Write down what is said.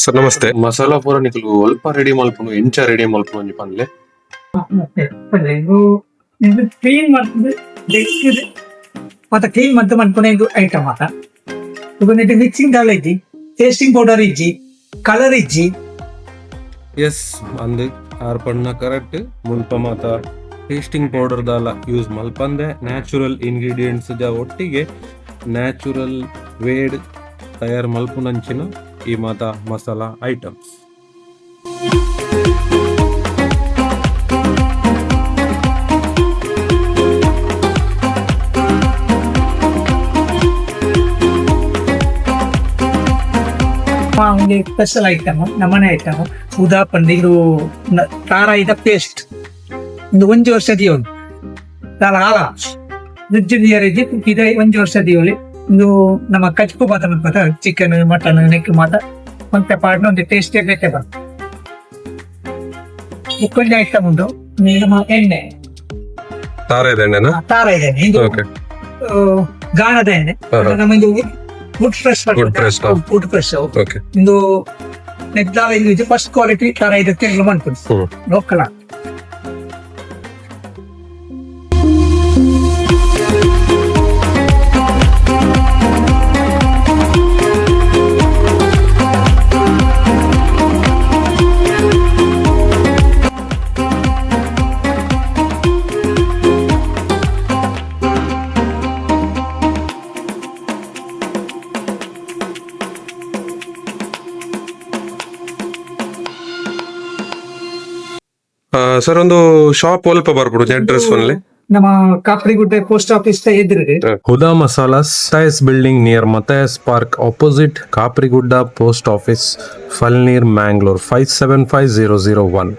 Sir ನಮಸ್ತೆ. ಮಸಾಲಾ ಪೂರ ನಿಕಲು ಅಲ್ಪ ರೆಡಿ ಮಲ್ಪುನು ಎಂಚ ರೆಡಿ ಮಲ್ಪುನು ಒಂಜಿ ಪನ್ಲೆ ಇದು ಕ್ಲೀನ್ ಮಾಡ್ತದೆ ಮತ್ತೆ ಕ್ಲೀನ್ ಮತ್ತೆ ಮಾಡ್ಕೊನೆ ಇದು ಐಟಮ್ ಆತ ಇದು ಮಿಕ್ಸಿಂಗ್ ದಾಲ್ ಇಜ್ಜಿ, ಟೇಸ್ಟಿಂಗ್ ಪೌಡರ್ ಇಜ್ಜಿ, ಕಲರ್ ಇಜ್ಜಿ. ಎಸ್ ಅಂದ್ ಆರ್ ಪಣ್ಣ ಕರೆಕ್ಟ್ ಮುಲ್ಪ ಮಾತ ಟೇಸ್ಟಿಂಗ್ ಪೌಡರ್ ದಾಲ ಯೂಸ್ ಮಲ್ಪಂದೆ ನ್ಯಾಚುರಲ್ ಇಂಗ್ರೀಡಿಯೆಂಟ್ಸ್ ದ ಒಟ್ಟಿಗೆ ನ್ಯಾಚುರಲ್ ವೇಡ್ ತಯಾರು ಮಲ್ಪುನಂಚಿನ ಈ ಮಾತ ಮಸಾಲಾ ಐಟಮ್ಸ್. ಒಂದು ಸ್ಪೆಷಲ್ ಐಟಮ್ ನಮ್ಮನೆ ಐಟಮ್ ಉದಾ ಪಂಡಿರು ತಾರ ಇದ ಪೇಸ್ಟ್ ಒಂದು 1 ವರ್ಷ ದಿಯೋಲಿ ತಾರ ಹಾಲ ರುಚಿ ದಿಯರಿದ್ದಿ ಇದ 1 ವರ್ಷ ದಿಯೋಲಿ ಒಂದು ನಮ್ಮ ಕಚ್ಕು ಮಾತ ಪದ ಚಿಕನ್ ಮಟನ್ ನೆಕ್ ಮಾತ ಮತ್ತೆ ಪಾಡ್ನ ಒಂದು ಟೇಸ್ಟ್ ಬೇಕೇ ಬರ್ತದೆ. ಕೊಂಚ ಐಟಮ್ ಉಂಟು ನಮ್ಮ ಎಣ್ಣೆ ತಾರ ಇದೆ ಎಣ್ಣೆನಾ? ತಾರ ಇದೆ ಇದು ಗಾಣದ ಎಣ್ಣೆ ನಮ್ಮದು ವುಡ್ ಫ್ರೆಶ್ ವುಡ್ ಫ್ರೆಶ್ ಇಂದು ನೆಕ್ದಾಲ ಇದು ಫಸ್ಟ್ ಕ್ವಾಲಿಟಿ ತರ ಇದಕ್ಕೆ ಮಾಡ್ಕೊಂಡು ಲೋಕಲ್ ಸರ್ ಒಂದು ಶಾಪ್ ಒಲ್ಪ ಬರ್ಬಿಡು ಅಡ್ರೆಸ್ ಒನ್ಲಿ. ನಮ್ಮ ಕಾಪ್ರಿಗುಡ್ಡೆ ಪೋಸ್ಟ್ ಆಫೀಸ್ ಎದುರಿಗೆ ಹುದಾ ಮಸಾಲಾಸ್ ಟೈಸ್ ಬಿಲ್ಡಿಂಗ್ ನಿಯರ್ ಮತಯಸ್ park opposite Kaprigudda post office Falnir Mangalore 575001.